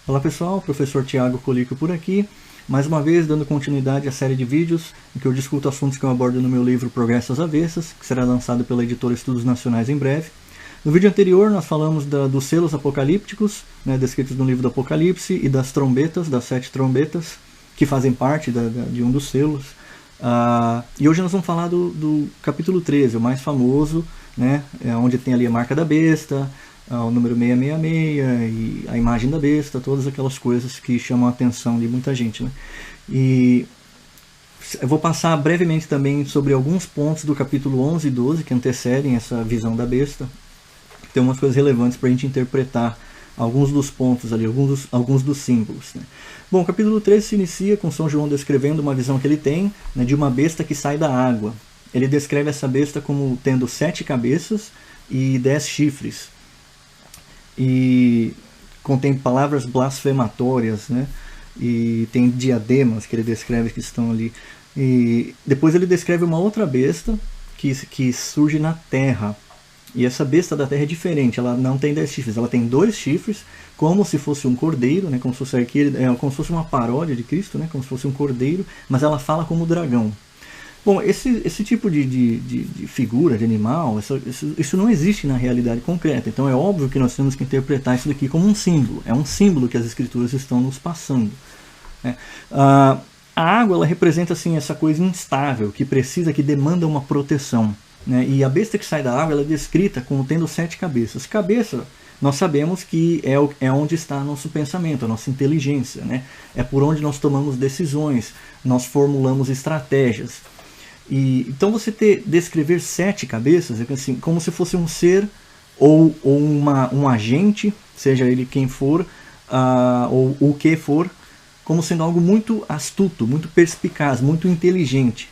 Olá pessoal, professor Tiago Colico por aqui, mais uma vez dando continuidade à série de vídeos em que eu discuto assuntos que eu abordo no meu livro Progresso às Avessas, que será lançado pela editora Estudos Nacionais em breve. No vídeo anterior nós falamos dos selos apocalípticos, descritos no livro do Apocalipse, e das trombetas, das 7 trombetas, que fazem parte de um dos selos. E hoje nós vamos falar do capítulo 13, o mais famoso, onde tem ali a marca da besta, o número 666 e a imagem da besta, todas aquelas coisas que chamam a atenção de muita gente. E eu vou passar brevemente também sobre alguns pontos do capítulo 11 e 12 que antecedem essa visão da besta. Tem umas coisas relevantes para a gente interpretar alguns dos pontos ali, alguns dos símbolos. Bom, o capítulo 13 se inicia com São João descrevendo uma visão que ele tem de uma besta que sai da água. Ele descreve essa besta como tendo 7 cabeças e 10 chifres. E contém palavras blasfematórias, e tem diademas que ele descreve que estão ali. E depois ele descreve uma outra besta que surge na terra. E essa besta da terra é diferente, ela não tem 10 chifres, ela tem 2 chifres, como se fosse um cordeiro, como se fosse como se fosse uma paródia de Cristo, como se fosse um cordeiro, mas ela fala como dragão. Bom, esse tipo de figura, de animal, isso não existe na realidade concreta. Então é óbvio que nós temos que interpretar isso daqui como um símbolo. É um símbolo que as escrituras estão nos passando. A água, ela representa assim, essa coisa instável, que demanda uma proteção. E a besta que sai da água, ela é descrita como tendo 7 cabeças. Cabeça, nós sabemos que é onde está nosso pensamento, a nossa inteligência. É por onde nós tomamos decisões, nós formulamos estratégias. Então você descrever 7 cabeças é assim, como se fosse um ser ou um agente, seja ele quem for, ou o que for, como sendo algo muito astuto, muito perspicaz, muito inteligente.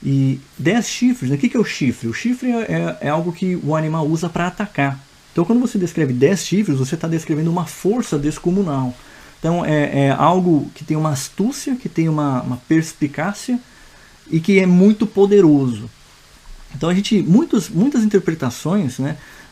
E 10 chifres, o que é o chifre? O chifre é algo que o animal usa para atacar. Então quando você descreve 10 chifres, você está descrevendo uma força descomunal. Então é algo que tem uma astúcia, que tem uma perspicácia, e que é muito poderoso. Então muitas interpretações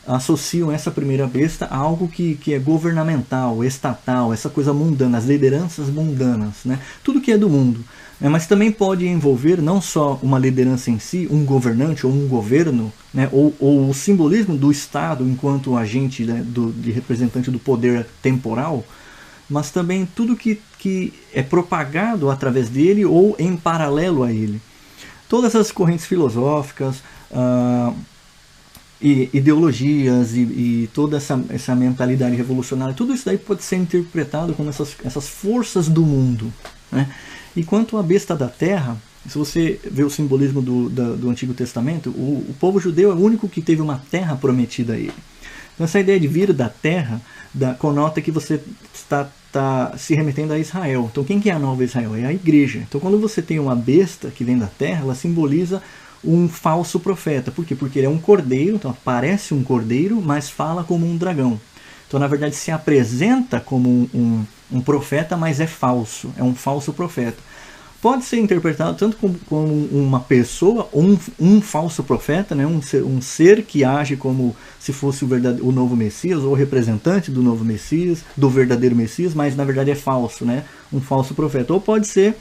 associam essa primeira besta a algo que é governamental, estatal, essa coisa mundana, as lideranças mundanas, tudo que é do mundo. Mas também pode envolver não só uma liderança em si, um governante ou um governo, ou o simbolismo do Estado enquanto agente de representante do poder temporal, mas também tudo que é propagado através dele ou em paralelo a ele. Todas as correntes filosóficas, ideologias e toda essa mentalidade revolucionária, tudo isso daí pode ser interpretado como essas forças do mundo. E quanto à besta da terra, se você vê o simbolismo do Antigo Testamento, o povo judeu é o único que teve uma terra prometida a ele. Então essa ideia de vir da terra conota que você está se remetendo a Israel. Então quem que é a nova Israel? É a igreja. Então quando você tem uma besta que vem da terra, ela simboliza um falso profeta. Por quê? Porque ele é um cordeiro, então parece um cordeiro, mas fala como um dragão. Então na verdade se apresenta como um profeta, mas é falso. É um falso profeta. Pode ser interpretado tanto como uma pessoa, ou um falso profeta, um ser que age como se fosse o novo Messias, ou o representante do novo Messias, do verdadeiro Messias, mas na verdade é falso, um falso profeta. Ou pode ser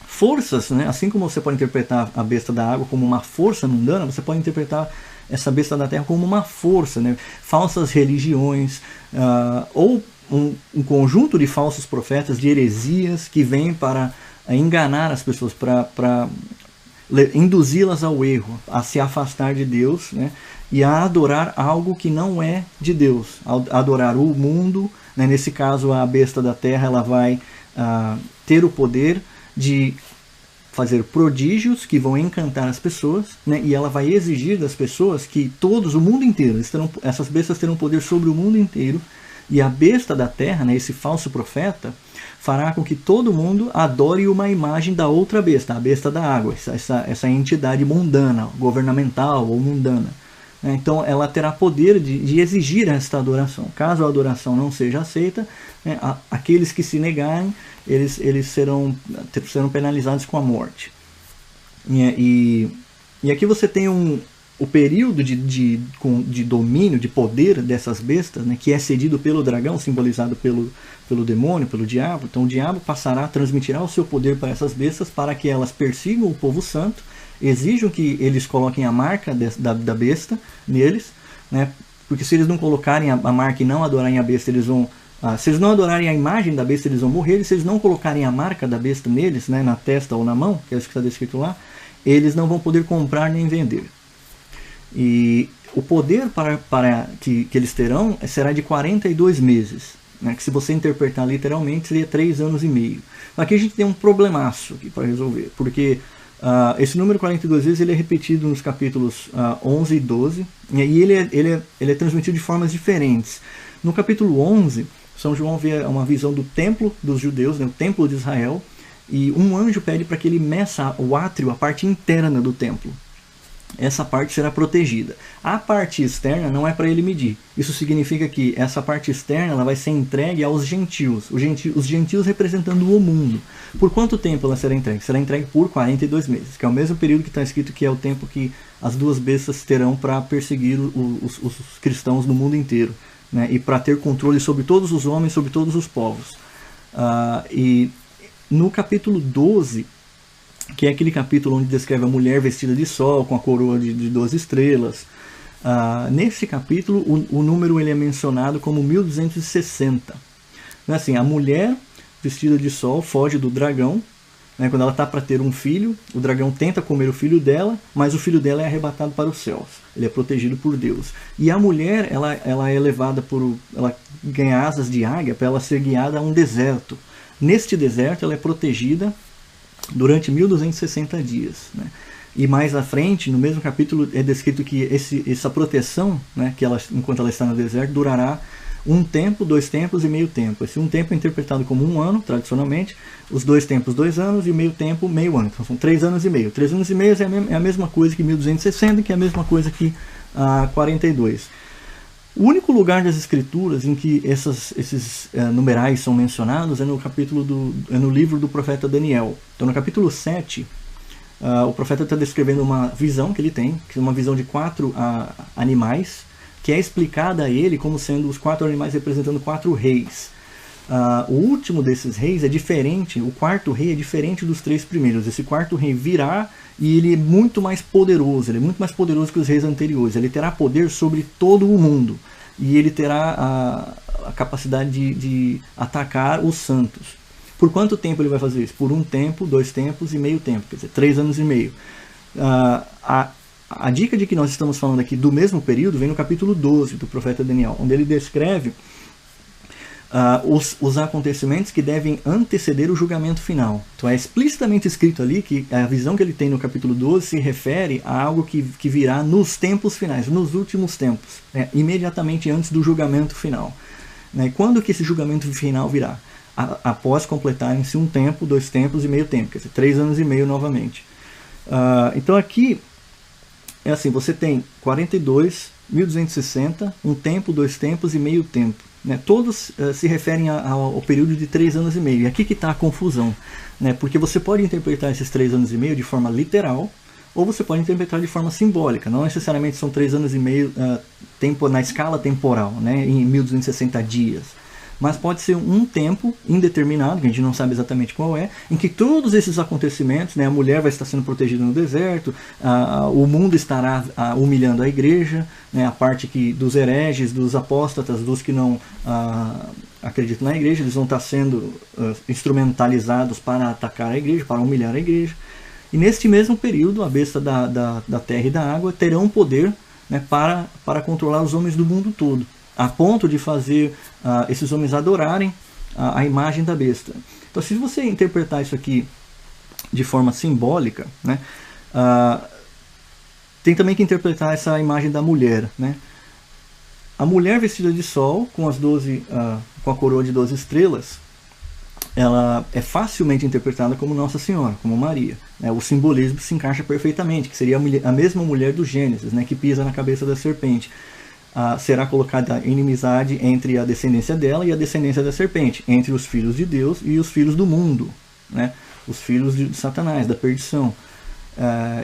forças, assim como você pode interpretar a besta da água como uma força mundana, você pode interpretar essa besta da terra como uma força, falsas religiões, ou um conjunto de falsos profetas, de heresias que vêm para enganar as pessoas, para induzi-las ao erro, a se afastar de Deus, e a adorar algo que não é de Deus, a adorar o mundo. Nesse caso a besta da terra, ela vai ter o poder de fazer prodígios que vão encantar as pessoas, e ela vai exigir das pessoas que o mundo inteiro, essas bestas terão poder sobre o mundo inteiro. E a besta da terra, esse falso profeta, fará com que todo mundo adore uma imagem da outra besta, a besta da água, essa entidade mundana, governamental ou mundana. Então ela terá poder de exigir esta adoração. Caso a adoração não seja aceita, aqueles que se negarem, eles serão penalizados com a morte. E aqui você tem o período de domínio, de poder dessas bestas, né, que é cedido pelo dragão, simbolizado pelo demônio, pelo diabo. Então o diabo transmitirá o seu poder para essas bestas para que elas persigam o povo santo, exijam que eles coloquem a marca da besta neles, né, porque se eles não colocarem a marca e não adorarem a besta, eles vão... se eles não adorarem a imagem da besta, eles vão morrer. E se eles não colocarem a marca da besta neles, né, na testa ou na mão, que é isso que está descrito lá, eles não vão poder comprar nem vender. E o poder que eles terão será de 42 meses, né, que se você interpretar literalmente seria 3 anos e meio. Aqui a gente tem um problemaço para resolver, porque esse número 42 vezes ele é repetido nos capítulos 11 e 12, e aí ele é transmitido de formas diferentes. No capítulo 11, São João vê uma visão do templo dos judeus, né, o templo de Israel, e um anjo pede para que ele meça o átrio, a parte interna do templo. Essa parte será protegida. A parte externa não é para ele medir. Isso significa que essa parte externa ela vai ser entregue aos gentios. Os gentios representando o mundo. Por quanto tempo ela será entregue? Será entregue por 42 meses, que é o mesmo período que está escrito que é o tempo que as duas bestas terão para perseguir os cristãos no mundo inteiro, né? E para ter controle sobre todos os homens, sobre todos os povos. E no capítulo 12... que é aquele capítulo onde descreve a mulher vestida de sol, com a coroa de 12 estrelas. Nesse capítulo, o número ele é mencionado como 1260. Assim, a mulher vestida de sol foge do dragão, né, quando ela está para ter um filho, o dragão tenta comer o filho dela, mas o filho dela é arrebatado para os céus. Ele é protegido por Deus. E a mulher, ela é levada ela ganha asas de águia para ela ser guiada a um deserto. Neste deserto, ela é protegida durante 1260 dias, né? E mais à frente, no mesmo capítulo, é descrito que essa proteção, né, que enquanto ela está no deserto, durará 1 tempo, 2 tempos e meio tempo. Esse 1 tempo é interpretado como 1 ano, tradicionalmente, os 2 tempos, 2 anos, e o meio tempo, meio ano. Então são 3 anos e meio. 3 anos e meio é a mesma coisa que 1260, que é a mesma coisa que 42. O único lugar das escrituras em que esses numerais são mencionados é no livro do profeta Daniel. Então no capítulo 7, o profeta está descrevendo uma visão que ele tem, que é uma visão de 4 animais, que é explicada a ele como sendo os 4 animais representando 4 reis. O último desses reis é diferente, o 4º rei é diferente dos 3 primeiros. Esse 4º rei virá e ele é muito mais poderoso, que os reis anteriores. Ele terá poder sobre todo o mundo e ele terá a capacidade de atacar os santos. Por quanto tempo ele vai fazer isso? Por 1 tempo, 2 tempos e meio tempo, quer dizer, 3 anos e meio. A dica de que nós estamos falando aqui do mesmo período vem no capítulo 12 do profeta Daniel, onde ele descreve os acontecimentos que devem anteceder o julgamento final. Então é explicitamente escrito ali que a visão que ele tem no capítulo 12 se refere a algo que virá nos tempos finais, nos últimos tempos, né, imediatamente antes do julgamento final. Né, quando que esse julgamento final virá? Após completarem-se 1 tempo, 2 tempos e meio tempo, quer dizer, 3 anos e meio novamente. Então aqui é assim, você tem 42, 1260, 1 tempo, 2 tempos e meio tempo. Né? Todos se referem ao período de 3 anos e meio. E aqui que está a confusão. Né? Porque você pode interpretar esses 3 anos e meio de forma literal, ou você pode interpretar de forma simbólica. Não necessariamente são 3 anos e meio na escala temporal, né? Em 1260 dias. Mas pode ser um tempo indeterminado, que a gente não sabe exatamente qual é, em que todos esses acontecimentos, né, a mulher vai estar sendo protegida no deserto, o mundo estará humilhando a igreja, né, a parte dos hereges, dos apóstatas, dos que não acreditam na igreja, eles vão estar sendo instrumentalizados para atacar a igreja, para humilhar a igreja. E neste mesmo período, a besta da terra e da água terão poder, né, para controlar os homens do mundo todo, a ponto de fazer esses homens adorarem a imagem da besta. Então, se você interpretar isso aqui de forma simbólica, né, tem também que interpretar essa imagem da mulher. Né? A mulher vestida de sol, com com a coroa de 12 estrelas, ela é facilmente interpretada como Nossa Senhora, como Maria. Né? O simbolismo se encaixa perfeitamente, que seria a mesma mulher do Gênesis, né, que pisa na cabeça da serpente. Será colocada a inimizade entre a descendência dela e a descendência da serpente, entre os filhos de Deus e os filhos do mundo, né? Os filhos de Satanás, da perdição.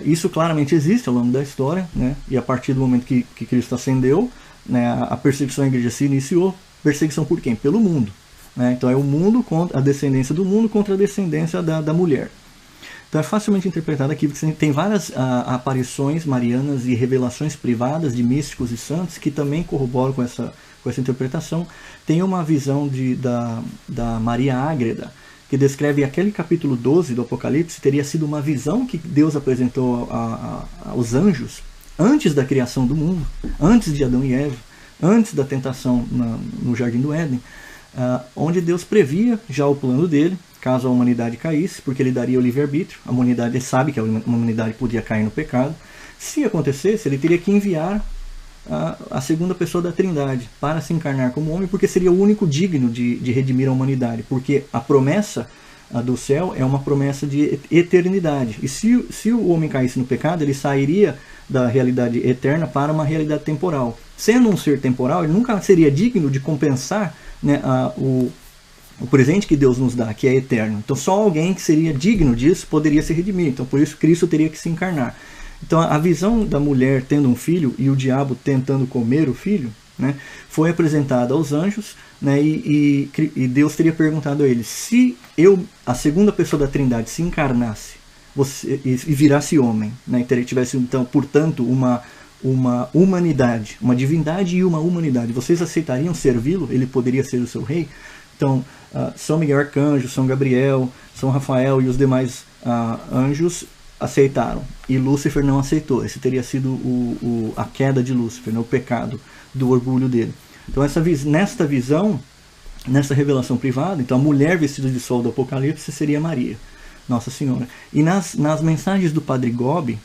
Isso claramente existe ao longo da história, né? E a partir do momento que Cristo ascendeu, né, a perseguição à igreja se iniciou. Perseguição por quem? Pelo mundo. Né? Então é o mundo contra a descendência do mundo contra a descendência da mulher. Então é facilmente interpretado aqui, porque tem várias aparições marianas e revelações privadas de místicos e santos que também corroboram com essa interpretação. Tem uma visão da Maria Ágreda, que descreve aquele capítulo 12 do Apocalipse, teria sido uma visão que Deus apresentou aos anjos antes da criação do mundo, antes de Adão e Eva, antes da tentação no Jardim do Éden, onde Deus previa já o plano dele, caso a humanidade caísse, porque ele daria o livre-arbítrio. A humanidade sabe que a humanidade podia cair no pecado. Se acontecesse, ele teria que enviar a segunda pessoa da Trindade para se encarnar como homem, porque seria o único digno de redimir a humanidade, porque a promessa do céu é uma promessa de eternidade. E se o homem caísse no pecado, ele sairia da realidade eterna para uma realidade temporal. Sendo um ser temporal, ele nunca seria digno de compensar, né, o presente que Deus nos dá, que é eterno. Então só alguém que seria digno disso poderia se redimir. Então por isso Cristo teria que se encarnar. Então a visão da mulher tendo um filho e o diabo tentando comer o filho, né, foi apresentada aos anjos, né, e Deus teria perguntado a eles: se a segunda pessoa da Trindade, se encarnasse e virasse homem, né, tivesse então, portanto, uma humanidade, uma divindade e uma humanidade, vocês aceitariam servi-lo? Ele poderia ser o seu rei? Então, São Miguel Arcanjo, São Gabriel, São Rafael e os demais anjos aceitaram, e Lúcifer não aceitou. Esse teria sido a queda de Lúcifer, né, o pecado do orgulho dele. Então nesta visão, nessa revelação privada, então a mulher vestida de sol do Apocalipse seria Maria, Nossa Senhora. E nas mensagens do Padre Gobi,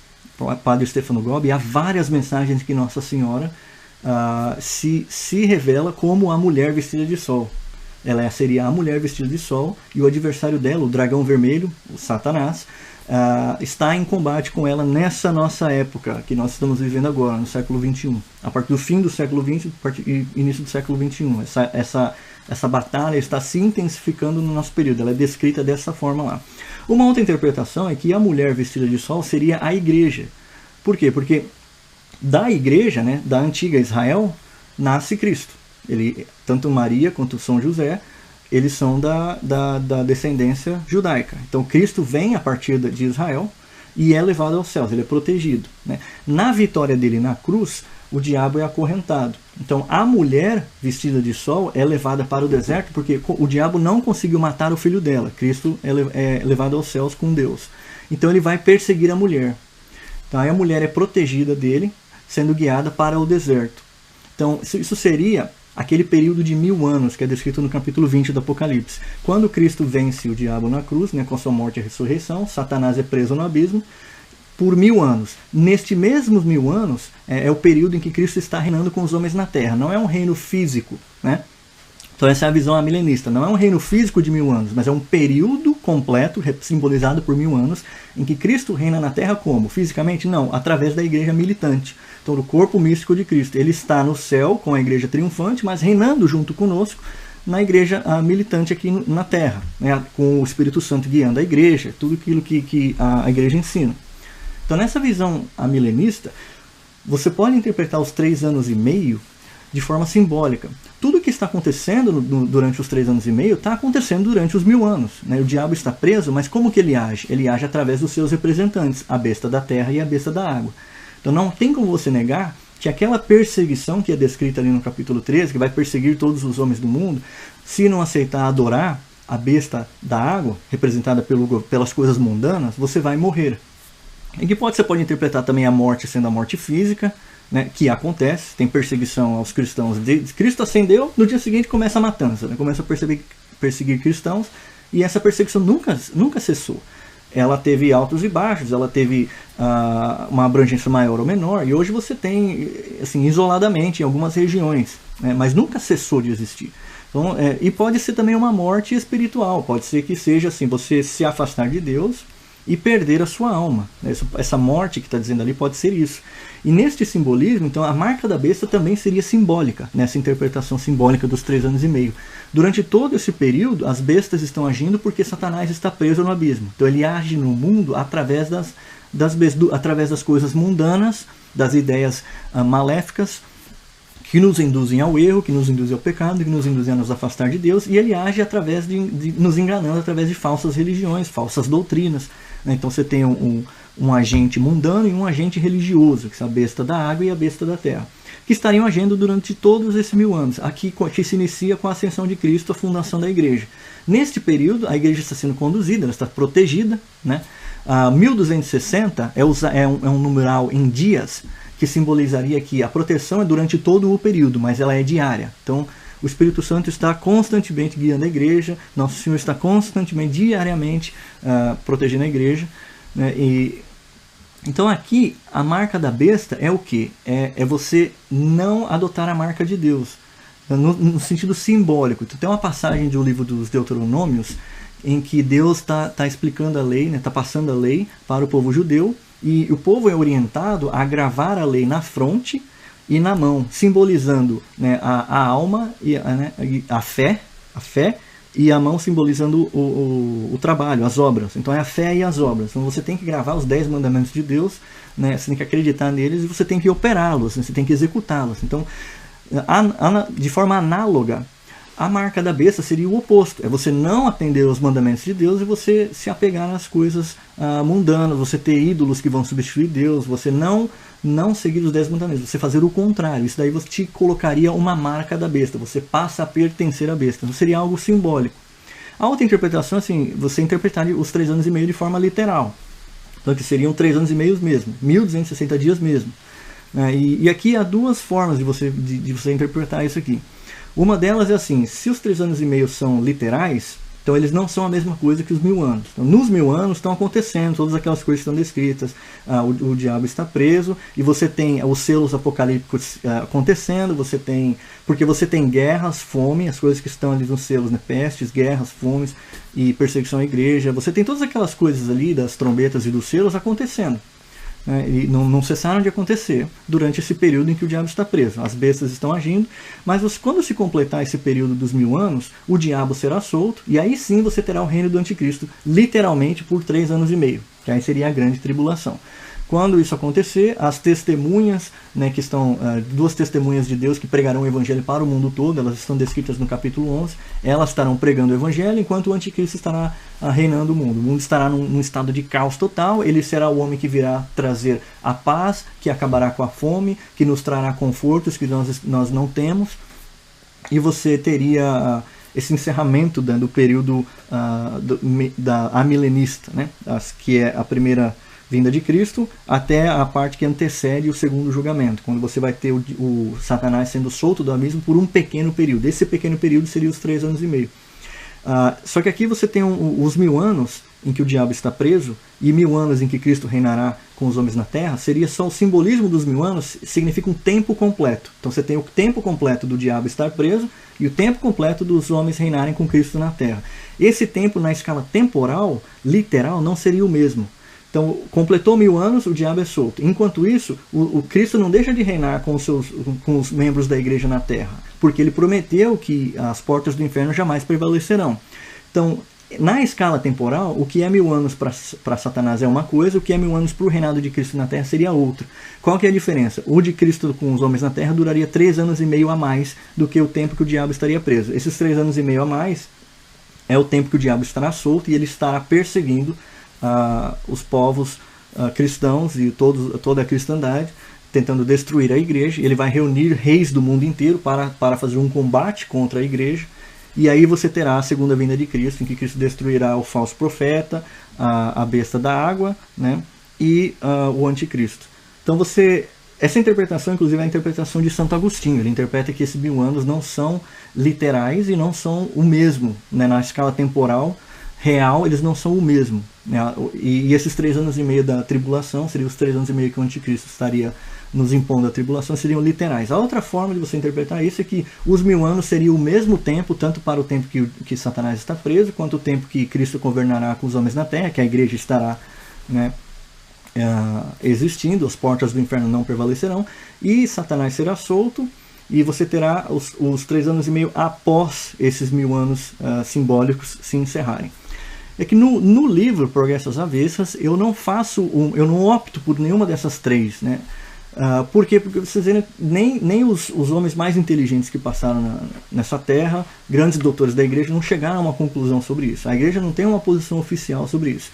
Padre Stefano Gobi, há várias mensagens que Nossa Senhora se revela como a mulher vestida de sol. Ela seria a mulher vestida de sol, e o adversário dela, o dragão vermelho, o Satanás, está em combate com ela nessa nossa época que nós estamos vivendo agora, no século XXI. A partir do fim do século XX e início do século XXI. Essa batalha está se intensificando no nosso período. Ela é descrita dessa forma lá. Uma outra interpretação é que a mulher vestida de sol seria a igreja. Por quê? Porque da igreja, né, da antiga Israel, nasce Cristo. Tanto Maria quanto São José, eles são da descendência judaica. Então Cristo vem a partir de Israel e é levado aos céus, ele é protegido, né? Na vitória dele na cruz, o diabo é acorrentado. Então a mulher vestida de sol é levada para o deserto, porque o diabo não conseguiu matar o filho dela. Cristo é levado aos céus com Deus. Então ele vai perseguir a mulher. Então aí a mulher é protegida dele, sendo guiada para o deserto. Então isso seria aquele período de 1000 anos que é descrito no capítulo 20 do Apocalipse. Quando Cristo vence o diabo na cruz, né, com a sua morte e ressurreição, Satanás é preso no abismo por 1000 anos. Neste mesmos 1000 anos é o período em que Cristo está reinando com os homens na terra. Não é um reino físico, né? Então essa é a visão milenista. Não é um reino físico de 1000 anos, mas é um período completo, simbolizado por 1000 anos, em que Cristo reina na terra como? Fisicamente? Não, através da igreja militante. Então, do corpo místico de Cristo. Ele está no céu com a igreja triunfante, mas reinando junto conosco na igreja militante aqui na terra, né, com o Espírito Santo guiando a igreja, tudo aquilo que a igreja ensina. Então, nessa visão milenista, você pode interpretar os 3 anos e meio de forma simbólica. Tudo que está acontecendo durante os 3 anos e meio está acontecendo durante os 1000 anos. Né? O diabo está preso, mas como que ele age? Ele age através dos seus representantes, a besta da terra e a besta da água. Então não tem como você negar que aquela perseguição que é descrita ali no capítulo 13, que vai perseguir todos os homens do mundo, se não aceitar adorar a besta da água, representada pelas coisas mundanas, você vai morrer. Em que você pode interpretar também a morte sendo a morte física, né, que acontece, tem perseguição aos cristãos. Cristo ascendeu, no dia seguinte começa a matança, né, começa a perseguir cristãos, e essa perseguição nunca cessou. Ela teve altos e baixos, ela teve uma abrangência maior ou menor, e hoje você tem, assim, isoladamente em algumas regiões, né, mas nunca cessou de existir. Então, e pode ser também uma morte espiritual, pode ser que seja assim, você se afastar de Deus, e perder a sua alma. Essa morte que está dizendo ali pode ser isso. E neste simbolismo, então, a marca da besta também seria simbólica, nessa interpretação simbólica dos 3 anos e meio. Durante todo esse período, as bestas estão agindo porque Satanás está preso no abismo. Então ele age no mundo através através das coisas mundanas, das ideias maléficas, que nos induzem ao erro, que nos induzem ao pecado, que nos induzem a nos afastar de Deus, e ele age através de nos enganando através de falsas religiões, falsas doutrinas. Então você tem um agente mundano e um agente religioso, que é a besta da água e a besta da terra, que estariam agindo durante todos esses 1000 anos, aqui que se inicia com a ascensão de Cristo, a fundação da igreja. Neste período, a igreja está sendo conduzida, ela está protegida, né? 1260 é um numeral em dias, que simbolizaria que a proteção é durante todo o período, mas ela é diária. Então, o Espírito Santo está constantemente guiando a igreja, Nosso Senhor está constantemente, diariamente, protegendo a igreja, né? Então aqui, a marca da besta é o quê? É você não adotar a marca de Deus, no sentido simbólico. Então, tem uma passagem do livro dos Deuteronômios, em que Deus está explicando a lei, né, está passando a lei para o povo judeu, e o povo é orientado a gravar a lei na fronte e na mão, simbolizando, né, a alma e a fé, e a mão simbolizando o trabalho, as obras. Então é a fé e as obras. Então você tem que gravar os 10 mandamentos de Deus, né, você tem que acreditar neles e você tem que operá-los, né, você tem que executá-los. Então, de forma análoga, a marca da besta seria o oposto, é você não atender aos mandamentos de Deus e você se apegar às coisas mundanas, você ter ídolos que vão substituir Deus, você não seguir os 10 mandamentos, você fazer o contrário. Isso daí você te colocaria uma marca da besta, você passa a pertencer à besta, então seria algo simbólico. A outra interpretação, assim, você interpretaria os 3 anos e meio de forma literal, então que seriam 3 anos e meio mesmo, 1260 dias mesmo. E aqui há 2 formas de você interpretar isso aqui. Uma delas é assim: se os 3 anos e meio são literais, então eles não são a mesma coisa que os 1000 anos. Então, nos 1000 anos estão acontecendo todas aquelas coisas que estão descritas. O diabo está preso, e você tem os selos apocalípticos acontecendo, porque você tem guerras, fome, as coisas que estão ali nos selos, né? Pestes, guerras, fomes e perseguição à igreja. Você tem todas aquelas coisas ali das trombetas e dos selos acontecendo. E não cessaram de acontecer durante esse período em que o diabo está preso. As bestas estão agindo, mas quando se completar esse período dos 1000 anos, o diabo será solto, e aí sim você terá o reino do anticristo, literalmente por 3 anos e meio, que aí seria a grande tribulação. Quando isso acontecer, as testemunhas, né, que estão 2 testemunhas de Deus que pregarão o evangelho para o mundo todo, elas estão descritas no capítulo 11, elas estarão pregando o evangelho, enquanto o anticristo estará reinando o mundo. O mundo estará num estado de caos total, ele será o homem que virá trazer a paz, que acabará com a fome, que nos trará confortos que nós não temos, e você teria esse encerramento do período amilenista, né, que é a primeira vinda de Cristo, até a parte que antecede o segundo julgamento, quando você vai ter o Satanás sendo solto do abismo por um pequeno período. Esse pequeno período seria os 3 anos e meio. Só que aqui você tem os 1000 anos em que o diabo está preso, e 1000 anos em que Cristo reinará com os homens na terra. Seria só o simbolismo dos 1000 anos, significa um tempo completo. Então você tem o tempo completo do diabo estar preso e o tempo completo dos homens reinarem com Cristo na terra. Esse tempo, na escala temporal, literal, não seria o mesmo. Então, completou 1000 anos, o diabo é solto. Enquanto isso, o Cristo não deixa de reinar com os membros da igreja na terra, porque ele prometeu que as portas do inferno jamais prevalecerão. Então, na escala temporal, o que é 1000 anos para Satanás é uma coisa, o que é 1000 anos para o reinado de Cristo na terra seria outra. Qual que é a diferença? O de Cristo com os homens na terra duraria 3 anos e meio a mais do que o tempo que o diabo estaria preso. Esses 3 anos e meio a mais é o tempo que o diabo estará solto, e ele estará perseguindo os povos cristãos e toda a cristandade, tentando destruir a igreja. Ele vai reunir reis do mundo inteiro para fazer um combate contra a igreja, e aí você terá a segunda vinda de Cristo, em que Cristo destruirá o falso profeta, a besta da água, né, e o anticristo. Então essa interpretação, inclusive, é a interpretação de Santo Agostinho. Ele interpreta que esses 1000 anos não são literais e não são o mesmo, né, na escala temporal real, eles não são o mesmo, né? E esses 3 anos e meio da tribulação, seriam os 3 anos e meio que o anticristo estaria nos impondo a tribulação, seriam literais. A outra forma de você interpretar isso é que os 1000 anos seriam o mesmo tempo, tanto para o tempo que Satanás está preso, quanto o tempo que Cristo governará com os homens na terra, que a igreja estará né, existindo, as portas do inferno não prevalecerão, e Satanás será solto, e você terá os 3 anos e meio após esses 1000 anos simbólicos se encerrarem. É que no livro Progresso às Avessas eu não opto por nenhuma dessas 3, né? Por quê? Porque vocês verem, nem os homens mais inteligentes que passaram nessa terra, grandes doutores da igreja, não chegaram a uma conclusão sobre isso. A igreja não tem uma posição oficial sobre isso.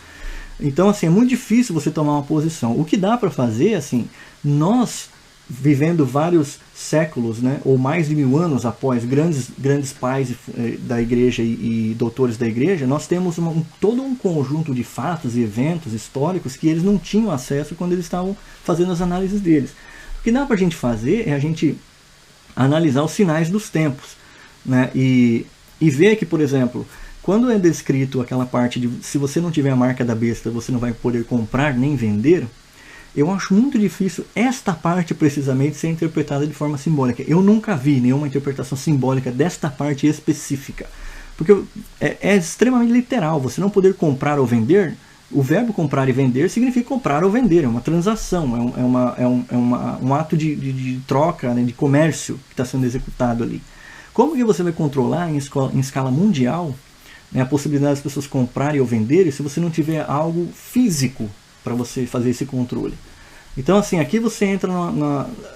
Então, assim, é muito difícil você tomar uma posição. O que dá para fazer, assim, nós vivendo vários séculos, né, ou mais de 1000 anos após grandes pais da igreja e doutores da igreja, nós temos todo um conjunto de fatos e eventos históricos que eles não tinham acesso quando eles estavam fazendo as análises deles. O que dá para a gente fazer é a gente analisar os sinais dos tempos, né, e ver que, por exemplo, quando é descrito aquela parte de se você não tiver a marca da besta, você não vai poder comprar nem vender, eu acho muito difícil esta parte precisamente ser interpretada de forma simbólica. Eu nunca vi nenhuma interpretação simbólica desta parte específica. Porque é extremamente literal. Você não poder comprar ou vender, o verbo comprar e vender significa comprar ou vender. É uma transação, um ato de troca, né, de comércio que está sendo executado ali. Como que você vai controlar em escala mundial, né, a possibilidade das pessoas comprarem ou venderem se você não tiver algo físico para você fazer esse controle? Então, assim, aqui você entra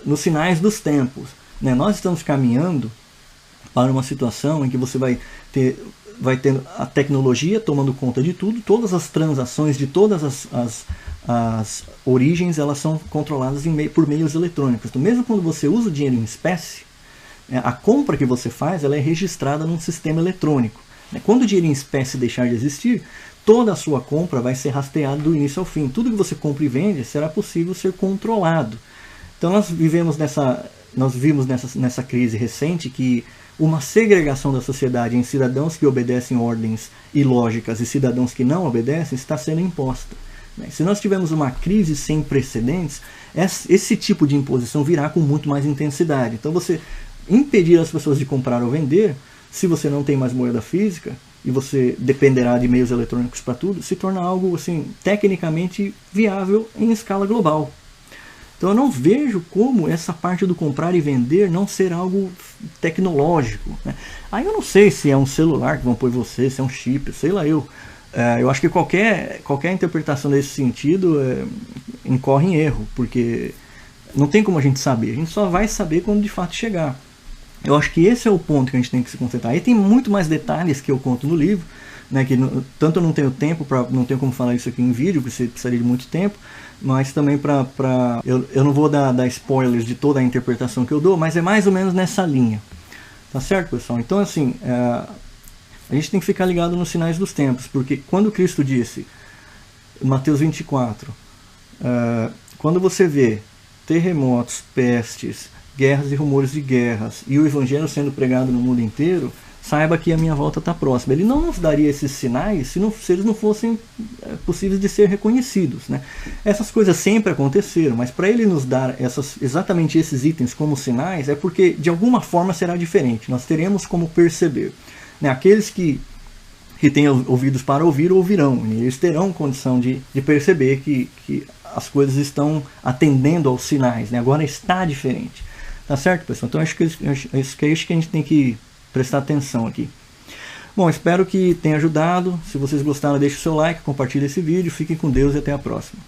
nos sinais dos tempos, né? Nós estamos caminhando para uma situação em que você vai ter a tecnologia tomando conta de tudo, todas as transações de todas as origens, elas são controladas por meios eletrônicos. Então, mesmo quando você usa o dinheiro em espécie, a compra que você faz, ela é registrada num sistema eletrônico. Quando o dinheiro em espécie deixar de existir, toda a sua compra vai ser rastreada do início ao fim. Tudo que você compra e vende será possível ser controlado. Então nós vimos nessa crise recente que uma segregação da sociedade em cidadãos que obedecem ordens ilógicas e cidadãos que não obedecem está sendo imposta. Se nós tivermos uma crise sem precedentes, esse tipo de imposição virá com muito mais intensidade. Então você impedir as pessoas de comprar ou vender, se você não tem mais moeda física e você dependerá de meios eletrônicos para tudo, se torna algo assim tecnicamente viável em escala global. Então eu não vejo como essa parte do comprar e vender não ser algo tecnológico, né? Aí eu não sei se é um celular que vão pôr você, se é um chip, sei lá eu. Eu acho que qualquer interpretação desse sentido incorre em erro, porque não tem como a gente saber. A gente só vai saber quando de fato chegar. Eu acho que esse é o ponto que a gente tem que se concentrar. Aí tem muito mais detalhes que eu conto no livro, né, que tanto eu não tenho tempo, não tenho como falar isso aqui em vídeo, porque você precisaria de muito tempo, mas também eu não vou dar spoilers de toda a interpretação que eu dou, mas é mais ou menos nessa linha. Tá certo, pessoal? Então, assim, a gente tem que ficar ligado nos sinais dos tempos, porque quando Cristo disse, Mateus 24, quando você vê terremotos, pestes, guerras e rumores de guerras, e o evangelho sendo pregado no mundo inteiro, saiba que a minha volta está próxima. Ele não nos daria esses sinais se eles não fossem possíveis de ser reconhecidos, né? Essas coisas sempre aconteceram, mas para ele nos dar exatamente esses itens como sinais, é porque de alguma forma será diferente. Nós teremos como perceber, né? Aqueles que têm ouvidos para ouvir, ouvirão, e eles terão condição de perceber que as coisas estão atendendo aos sinais, né? Agora está diferente. Tá certo, pessoal? Então acho que é isso que a gente tem que prestar atenção aqui. Bom, espero que tenha ajudado. Se vocês gostaram, deixe o seu like, compartilhe esse vídeo. Fiquem com Deus e até a próxima.